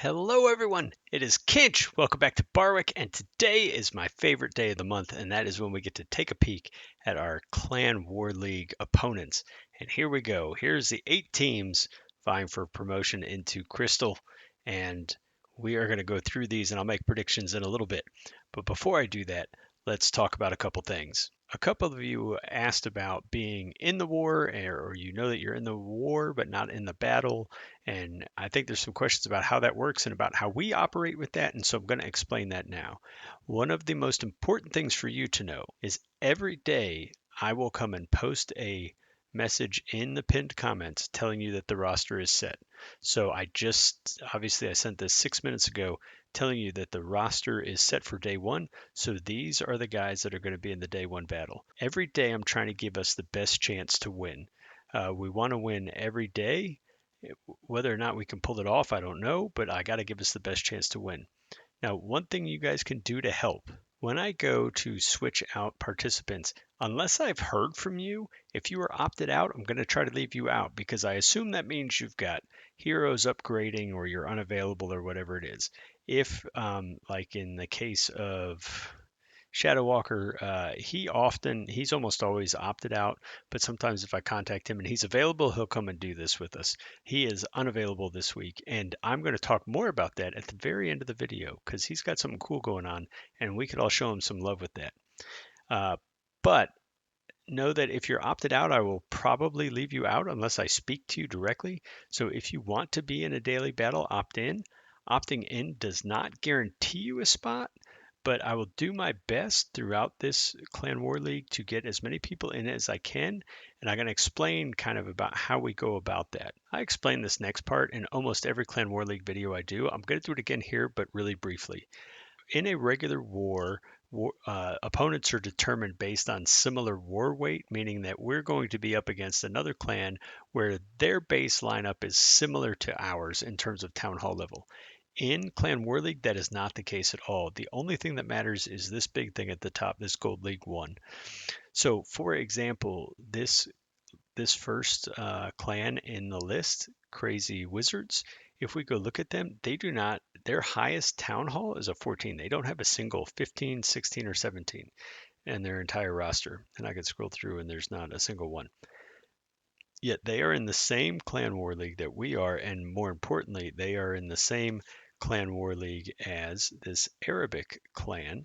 Hello everyone, it is Kinch. Welcome back to Barwick, and today is my favorite day of the month, and that is when we get to take a peek at our Clan War League opponents. And here we go. Here's the 8 teams vying for promotion into Crystal, and we are going to go through these and I'll make predictions in a little bit. But before I do that, let's talk about a couple things. A couple of you asked about being in the war, or you know that you're in the war but not in the battle. And I think there's some questions about how that works and about how we operate with that. And so I'm going to explain that now. One of the most important things for you to know is every day I will come and post a message in the pinned comments telling you that the roster is set. So obviously I sent this 6 minutes ago telling you that the roster is set for day one. So these are the guys that are going to be in the day one battle. Every day I'm trying to give us the best chance to win. We want to win every day. Whether or not we can pull it off, I don't know, but I got to give us the best chance to win. Now, one thing you guys can do to help when I go to switch out participants, unless I've heard from you, if you are opted out, I'm going to try to leave you out because I assume that means you've got heroes upgrading or you're unavailable or whatever it is. If, like in the case of Shadow Walker, he's almost always opted out, but sometimes if I contact him and he's available, he'll come and do this with us. He is unavailable this week, and I'm going to talk more about that at the very end of the video because he's got something cool going on, and we could all show him some love with that. But know that if you're opted out, I will probably leave you out unless I speak to you directly. So if you want to be in a daily battle, opt in. Opting in does not guarantee you a spot, but I will do my best throughout this Clan War League to get as many people in as I can, and I'm going to explain kind of about how we go about that. I explain this next part in almost every Clan War League video I do. I'm going to do it again here, but really briefly. In a regular opponents are determined based on similar war weight, meaning that we're going to be up against another clan where their base lineup is similar to ours in terms of town hall level. In Clan War League, that is not the case at all. The only thing that matters is this big thing at the top, this Gold League 1. So, for example, this first clan in the list, Crazy Wizards, if we go look at them, their highest town hall is a 14. They don't have a single 15, 16, or 17 in their entire roster. And I can scroll through and there's not a single one. Yet they are in the same Clan War League that we are, and more importantly, they are in the same Clan War League as this Arabic clan,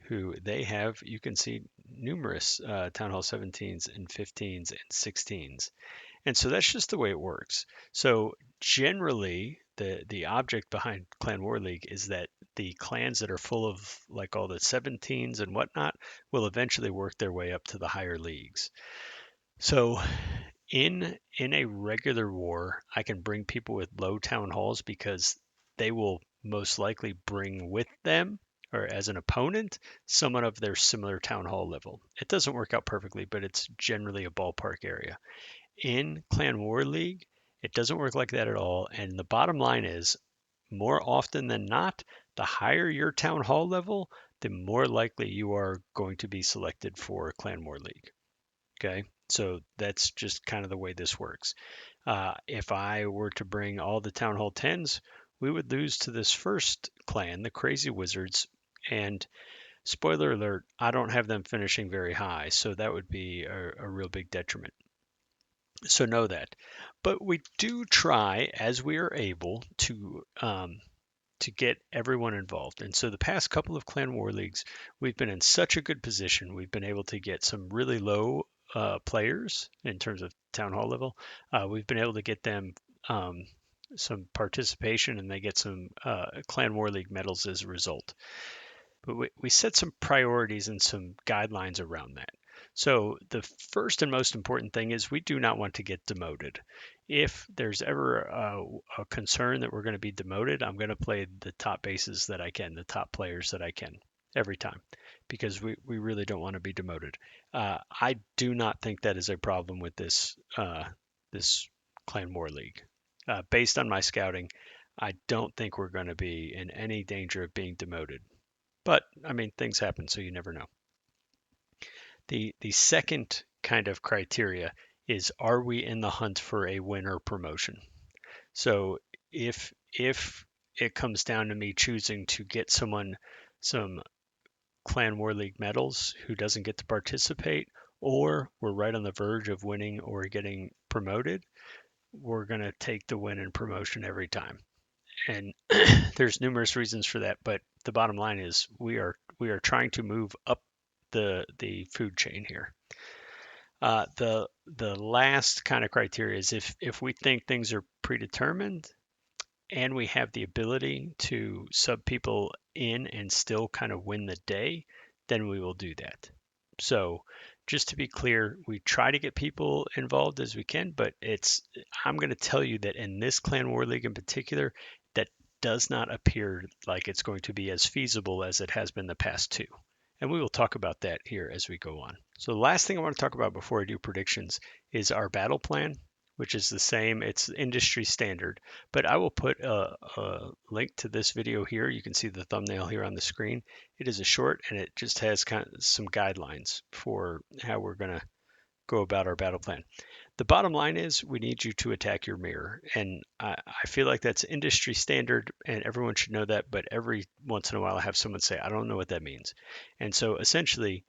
who they have, you can see numerous Town Hall 17s and 15s and 16s. And so that's just the way it works. So generally, the object behind Clan War League is that the clans that are full of like all the 17s and whatnot will eventually work their way up to the higher leagues. So in a regular war, I can bring people with low town halls because they will most likely bring with them or as an opponent someone of their similar town hall level. It doesn't work out perfectly, but it's generally a ballpark area. In Clan War League, it doesn't work like that at all. And the bottom line is, more often than not, the higher your town hall level, the more likely you are going to be selected for Clan War League. Okay, so that's just kind of the way this works. If I were to bring all the Town Hall 10s, we would lose to this first clan, the Crazy Wizards. And spoiler alert, I don't have them finishing very high, so that would be a real big detriment. So know that. But we do try, as we are able, to get everyone involved. And so the past couple of Clan War Leagues, we've been in such a good position. We've been able to get some really low players in terms of town hall level. We've been able to get them some participation, and they get some Clan War League medals as a result. But we set some priorities and some guidelines around that. So the first and most important thing is we do not want to get demoted. If there's ever a concern that we're going to be demoted, I'm going to play the top bases that I can, the top players that I can every time, because we really don't want to be demoted. I do not think that is a problem with this Clan War League. Based on my scouting, I don't think we're going to be in any danger of being demoted. But I mean, things happen, so you never know. The second kind of criteria is, are we in the hunt for a winner promotion? So if if it comes down to me choosing to get someone some Clan War League medals who doesn't get to participate, or we're right on the verge of winning or getting promoted, we're going to take the win and promotion every time. And there's numerous reasons for that, but the bottom line is we are trying to move up the food chain here. The last kind of criteria is if we think things are predetermined and we have the ability to sub people in and still kind of win the day, then we will do that. So just to be clear, we try to get people involved as we can, but I'm going to tell you that in this Clan War League in particular, that does not appear like it's going to be as feasible as it has been the past two. And we will talk about that here as we go on. So the last thing I want to talk about before I do predictions is our battle plan, which is the same. It's industry standard, but I will put a link to this video here. You can see the thumbnail here on the screen. It is a short and it just has kind of some guidelines for how we're going to go about our battle plan. The bottom line is we need you to attack your mirror. And I feel like that's industry standard and everyone should know that. But every once in a while, I have someone say, I don't know what that means. And so essentially,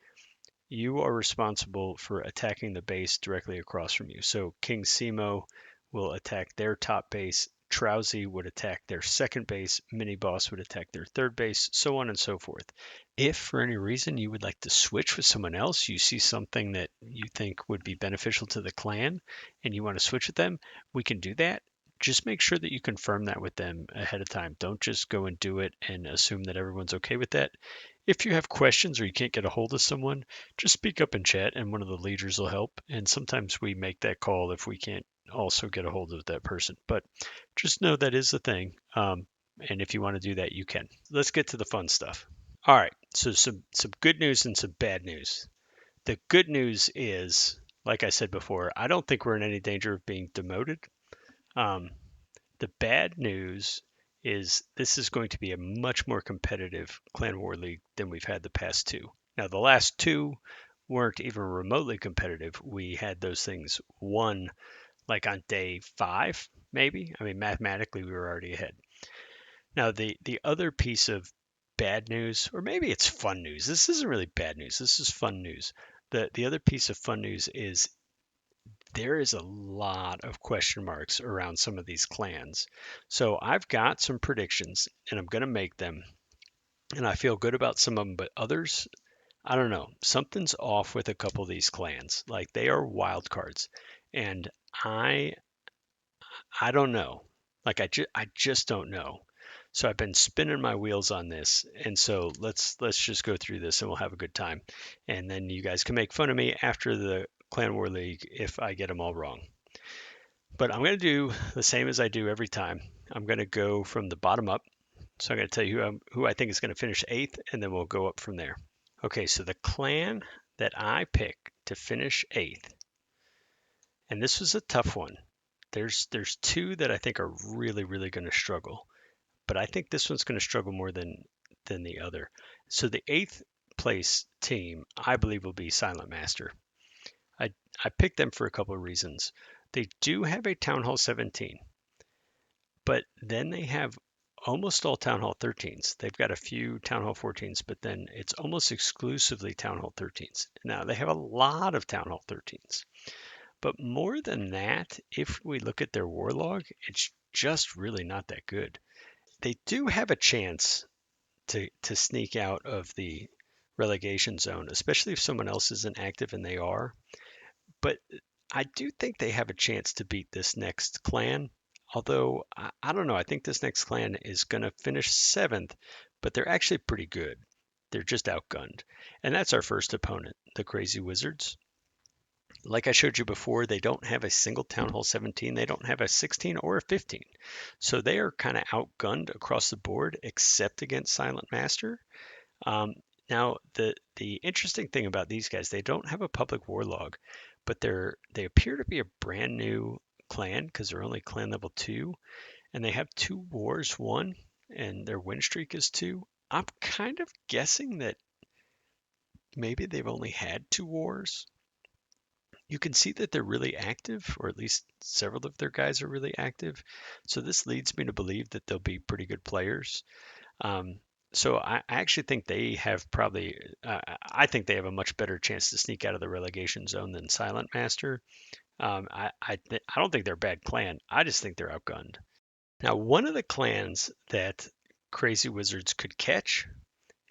you are responsible for attacking the base directly across from you. So King Simo will attack their top base. Trowsy would attack their second base, Mini Boss would attack their third base, so on and so forth. If for any reason you would like to switch with someone else, you see something that you think would be beneficial to the clan and you want to switch with them, we can do that. Just make sure that you confirm that with them ahead of time. Don't just go and do it and assume that everyone's okay with that. If you have questions or you can't get a hold of someone, just speak up in chat and one of the leaders will help. And sometimes we make that call if we can't also get a hold of that person. But just know that is the thing. And if you want to do that, you can. Let's get to the fun stuff. All right. So some good news and some bad news. The good news is, like I said before, I don't think we're in any danger of being demoted. The bad news is this is going to be a much more competitive Clan War League than we've had the past two. Now, the last two weren't even remotely competitive. We had those things won like on day 5, maybe. I mean, mathematically, we were already ahead. Now, the other piece of bad news, or maybe it's fun news. This isn't really bad news. This is fun news. The other piece of fun news is there is a lot of question marks around some of these clans. So I've got some predictions and I'm going to make them. And I feel good about some of them, but others, I don't know. Something's off with a couple of these clans. Like they are wild cards. And I I don't know. Like I just don't know. So I've been spinning my wheels on this, and so let's just go through this and we'll have a good time. And then you guys can make fun of me after the Clan War League if I get them all wrong. But I'm going to do the same as I do every time. I'm going to go from the bottom up. So I'm going to tell you who I think is going to finish 8th, and then we'll go up from there. Okay, so the clan that I picked to finish 8th, and this was a tough one. There's two that I think are really going to struggle, but I think this one's going to struggle more than the other. So the 8th place team, I believe, will be Silent Master. I picked them for a couple of reasons. They do have a Town Hall 17, but then they have almost all Town Hall 13s. They've got a few Town Hall 14s, but then it's almost exclusively Town Hall 13s. Now, they have a lot of Town Hall 13s. But more than that, if we look at their war log, it's just really not that good. They do have a chance to sneak out of the relegation zone, especially if someone else isn't active and they are. But I do think they have a chance to beat this next clan. Although, I don't know, I think this next clan is going to finish 7th, but they're actually pretty good. They're just outgunned. And that's our first opponent, the Crazy Wizards. Like I showed you before, they don't have a single Town Hall 17. They don't have a 16 or a 15. So they are kind of outgunned across the board, except against Silent Master. Now, the interesting thing about these guys, they don't have a public war log, but they appear to be a brand new clan because they're only clan level 2, and they have 2 wars won, and their win streak is 2. I'm kind of guessing that maybe they've only had 2 wars. You can see that they're really active, or at least several of their guys are really active. So this leads me to believe that they'll be pretty good players. Um, so I actually think they have probably, I think they have a much better chance to sneak out of the relegation zone than Silent Master. I don't think they're a bad clan. I just think they're outgunned. Now, one of the clans that Crazy Wizards could catch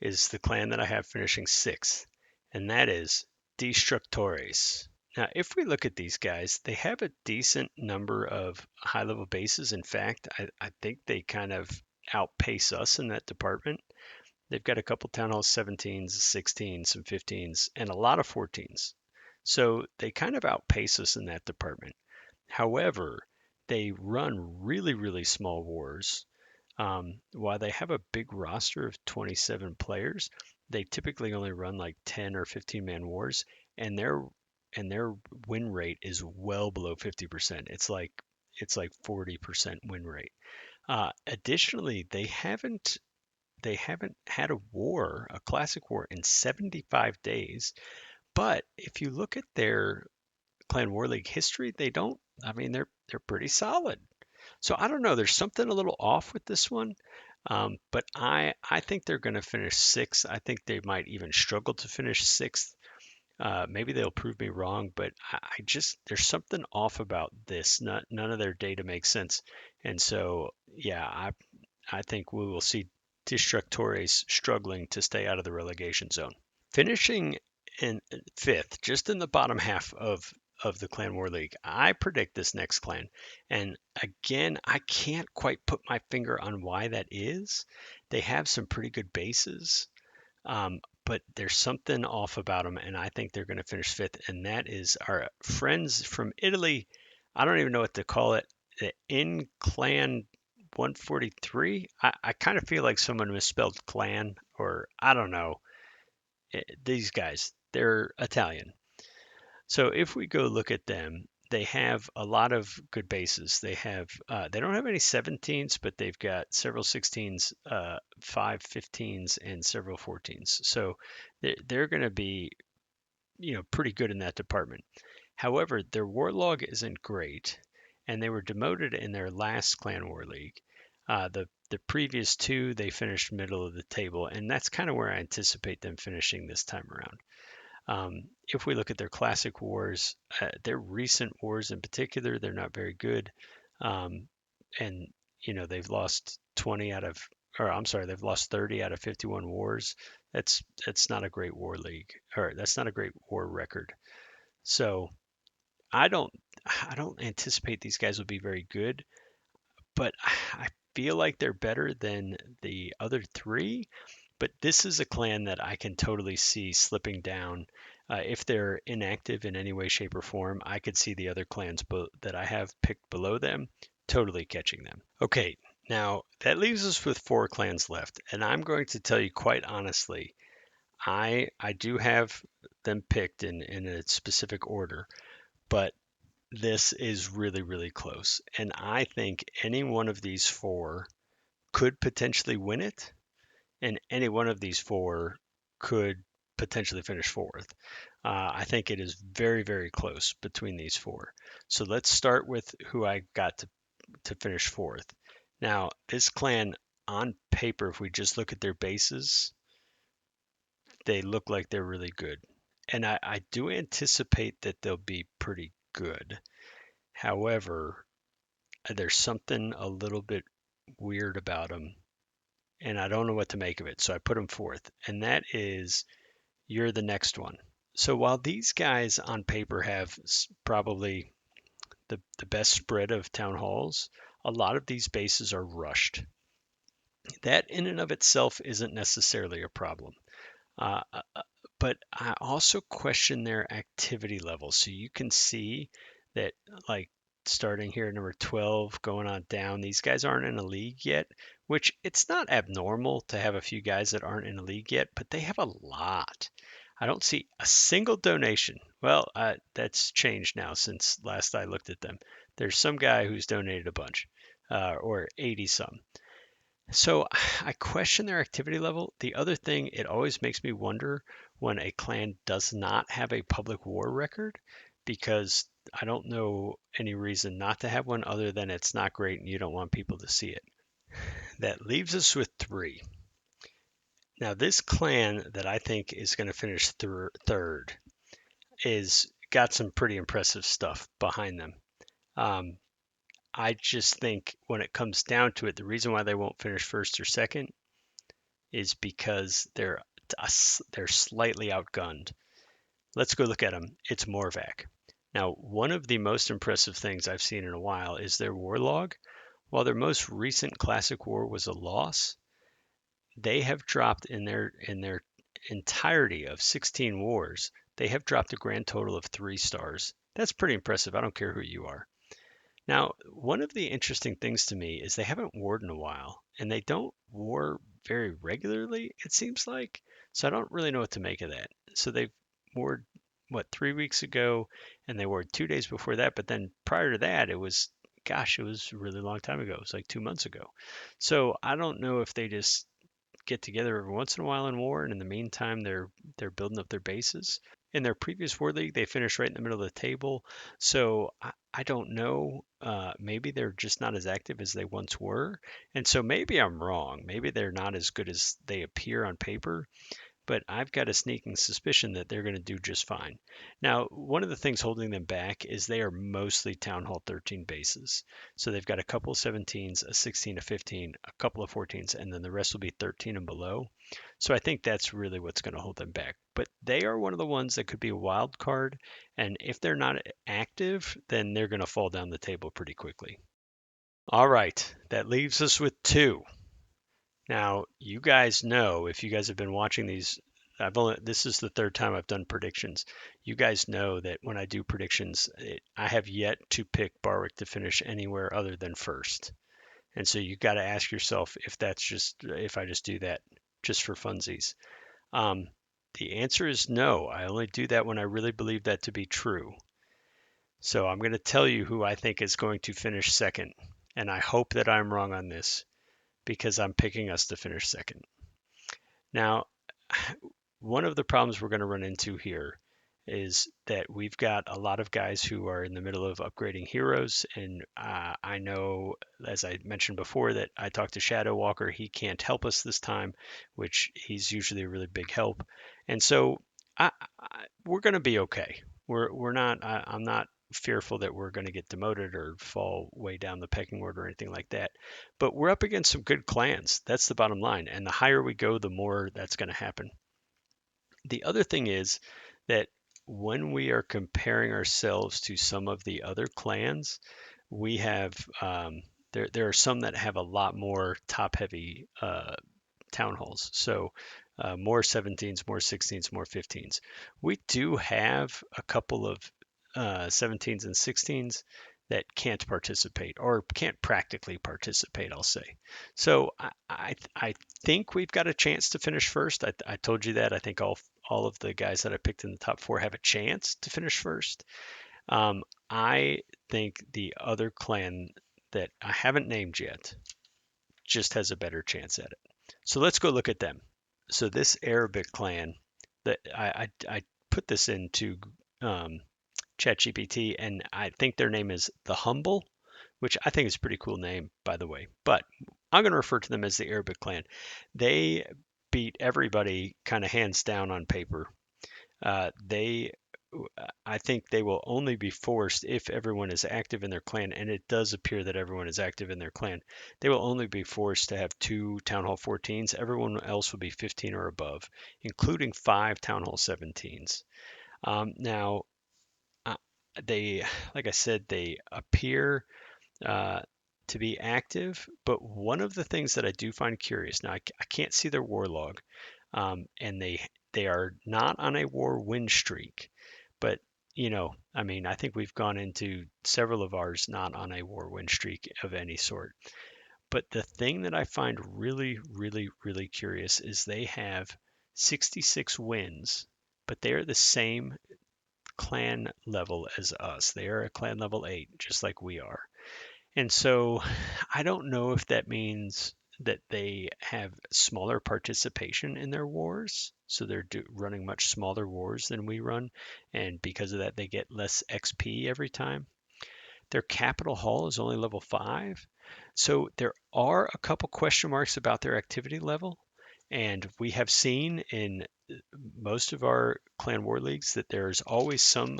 is the clan that I have finishing sixth, and that is Destructores. Now, if we look at these guys, they have a decent number of high level bases. In fact, I think they kind of outpace us in that department. They've got a couple Town Hall 17s, 16s, some 15s, and a lot of 14s. So they kind of outpace us in that department. However, they run really, really small wars. While they have a big roster of 27 players, they typically only run like 10 or 15 man wars, and their win rate is well below 50%. It's like 40% win rate. Additionally, they haven't had a war, a classic war, in 75 days. But if you look at their Clan War League history, they don't. I mean, they're pretty solid. So I don't know. There's something a little off with this one. But I think they're going to finish sixth. I think they might even struggle to finish sixth. Maybe they'll prove me wrong, but I just there's something off about this. None of their data makes sense, and so yeah, I think we will see Destructores struggling to stay out of the relegation zone. Finishing in fifth, just in the bottom half of the Clan War League, I predict this next clan. And again, I can't quite put my finger on why that is. They have some pretty good bases, but there's something off about them, and I think they're going to finish fifth. And that is our friends from Italy. I don't even know what to call it. The In Clan 143. I kind of feel like someone misspelled clan, or I don't know. These guys, they're Italian. So if we go look at them, they have a lot of good bases. They don't have any 17s, but they've got several 16s, five 15s, and several 14s. So they're going to be, pretty good in that department. However, their war log isn't great, and they were demoted in their last Clan War League. The previous two, they finished middle of the table, and that's kind of where I anticipate them finishing this time around. If we look at their classic wars, their recent wars in particular, they're not very good. Um, and they've lost 20 out of, or I'm sorry, they've lost 30 out of 51 wars. That's not a great war league, or that's not a great war record. So I don't I don't anticipate these guys will be very good, but I feel like they're better than the other three. But this is a clan that I can totally see slipping down. If they're inactive in any way, shape, or form, I could see the other clans that I have picked below them totally catching them. Okay, now that leaves us with four clans left, and I'm going to tell you quite honestly, I do have them picked in a specific order, but this is really, really close. And I think any one of these four could potentially win it, and any one of these four could potentially finish fourth. I think it is very, very close between these four. So let's start with who I got to finish fourth. Now, this clan, on paper, if we just look at their bases, they look like they're really good. And I do anticipate that they'll be pretty good. However, there's something a little bit weird about them, and I don't know what to make of it. So I put them fourth, and that is you're the next one. So while these guys on paper have probably the best spread of town halls, a lot of these bases are rushed. That in and of itself isn't necessarily a problem. Uh, uh, uh, but I also question their activity level. So you can see that, like, starting here at number 12, going on down, these guys aren't in a league yet, which it's not abnormal to have a few guys that aren't in a league yet, but they have a lot. I don't see a single donation. Well, that's changed now since last I looked at them. There's some guy who's donated a bunch, or 80 some. So I question their activity level. The other thing, it always makes me wonder when a clan does not have a public war record, because I don't know any reason not to have one other than it's not great and you don't want people to see it. That leaves us with 3. Now, this clan that I think is going to finish third is got some pretty impressive stuff behind them. Um, I just think when it comes down to it, the reason why they won't finish first or second is because they're slightly outgunned. Let's go look at them. It's Morvac. Now, one of the most impressive things I've seen in a while is their war log. While their most recent classic war was a loss, they have dropped in their entirety of 16 wars, they have dropped a grand total of 3 stars. That's pretty impressive. I don't care who you are. Now, one of the interesting things to me is they haven't warred in a while, and they don't war very regularly, it seems like. So I don't really know what to make of that. So they've warred, what, 3 weeks ago, and they warred 2 days before that. But then prior to that, it was a really long time ago. It was like 2 months ago. So I don't know if they just get together every once in a while and war, and in the meantime, they're building up their bases. In their previous World League, they finished right in the middle of the table. So I don't know. Maybe they're just not as active as they once were. And so maybe I'm wrong. Maybe they're not as good as they appear on paper, but I've got a sneaking suspicion that they're going to do just fine. Now, one of the things holding them back is they are mostly Town Hall 13 bases. So they've got a couple of 17s, a 16, a 15, a couple of 14s, and then the rest will be 13 and below. So I think that's really what's going to hold them back. But they are one of the ones that could be a wild card, and if they're not active, then they're going to fall down the table pretty quickly. All right, that leaves us with 2. Now, you guys know if you guys have been watching these, this is the third time I've done predictions. You guys know that when I do predictions, I have yet to pick Barwick to finish anywhere other than first. And so you got to ask yourself if I just do that just for funsies. Um, the answer is no. I only do that when I really believe that to be true. So I'm going to tell you who I think is going to finish second. And I hope that I'm wrong on this because I'm picking us to finish second. Now, one of the problems we're going to run into here is that we've got a lot of guys who are in the middle of upgrading heroes. And I know, as I mentioned before, that I talked to Shadow Walker. He can't help us this time, which he's usually a really big help. And so we're going to be okay. We're not, I'm not fearful that we're going to get demoted or fall way down the pecking order or anything like that. But we're up against some good clans. That's the bottom line. And the higher we go, the more that's going to happen. The other thing is that when we are comparing ourselves to some of the other clans, we have there are some that have a lot more top heavy town halls. So more 17s, more 16s, more 15s. We do have a couple of 17s and 16s that can't participate or can't practically participate, I'll say. So I think we've got a chance to finish first. I told you that. I think all of the guys that I picked in the top 4 have a chance to finish first. I think the other clan that I haven't named yet just has a better chance at it. So let's go look at them. So this Arabic clan, that I put this into ChatGPT, and I think their name is the Humble, which I think is a pretty cool name, by the way. But I'm going to refer to them as the Arabic clan. They beat everybody kind of hands down on paper. They I think they will only be forced if everyone is active in their clan, and it does appear that everyone is active in their clan. They will only be forced to have 2 Town Hall 14s. Everyone else will be 15 or above, including 5 Town Hall 17s. Now, uh, they, like I said, they appear uh, to be active, but one of the things that I do find curious, now I can't see their war log, and they are not on a war win streak. But, I mean, I think we've gone into several of ours not on a war win streak of any sort. But the thing that I find really, really, really curious is they have 66 wins, but they are the same clan level as us. They are a clan level 8, just like we are. And so I don't know if that means that they have smaller participation in their wars. So they're running much smaller wars than we run. And because of that, they get less XP every time. Their capital haul is only level 5. So there are a couple question marks about their activity level. And we have seen in most of our clan war leagues that there's always some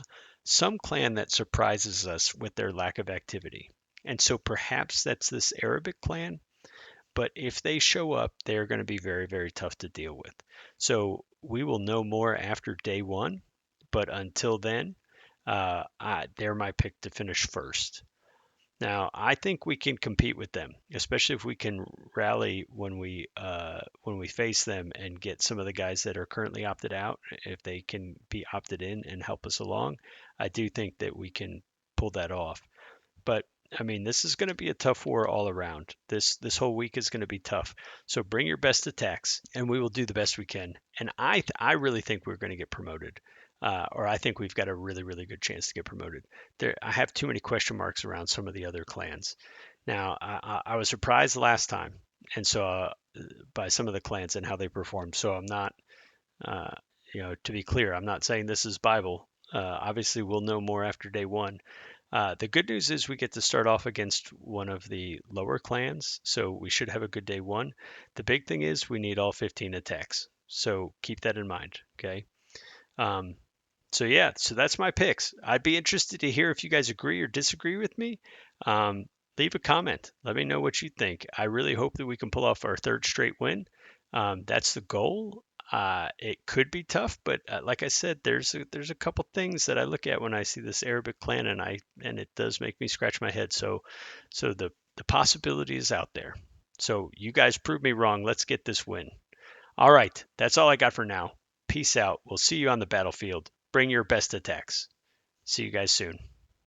clan that surprises us with their lack of activity. And so perhaps that's this Arabic clan, but if they show up, they're going to be very, very tough to deal with. So we will know more after day 1, but until then, they're my pick to finish first. Now, I think we can compete with them, especially if we can rally when we face them and get some of the guys that are currently opted out. If they can be opted in and help us along, I do think that we can pull that off. But I mean, this is going to be a tough war all around. This whole week is going to be tough. So bring your best attacks, and we will do the best we can. And I really think we're going to get promoted, or I think we've got a really really good chance to get promoted. I have too many question marks around some of the other clans. Now I was surprised last time, and so by some of the clans and how they performed. So I'm not, uh, to be clear, I'm not saying this is Bible. Obviously, we'll know more after day 1. The good news is we get to start off against one of the lower clans, so we should have a good day 1. The big thing is we need all 15 attacks, so keep that in mind, okay? Um, so yeah, so that's my picks. I'd be interested to hear if you guys agree or disagree with me. Um, Leave a comment. Let me know what you think. I really hope that we can pull off our 3rd straight win. That's the goal. It could be tough, but like I said, there's a couple things that I look at when I see this Arabic clan, and it does make me scratch my head. So the possibility is out there. So you guys prove me wrong. Let's get this win. All right, that's all I got for now. Peace out. We'll see you on the battlefield. Bring your best attacks. See you guys soon.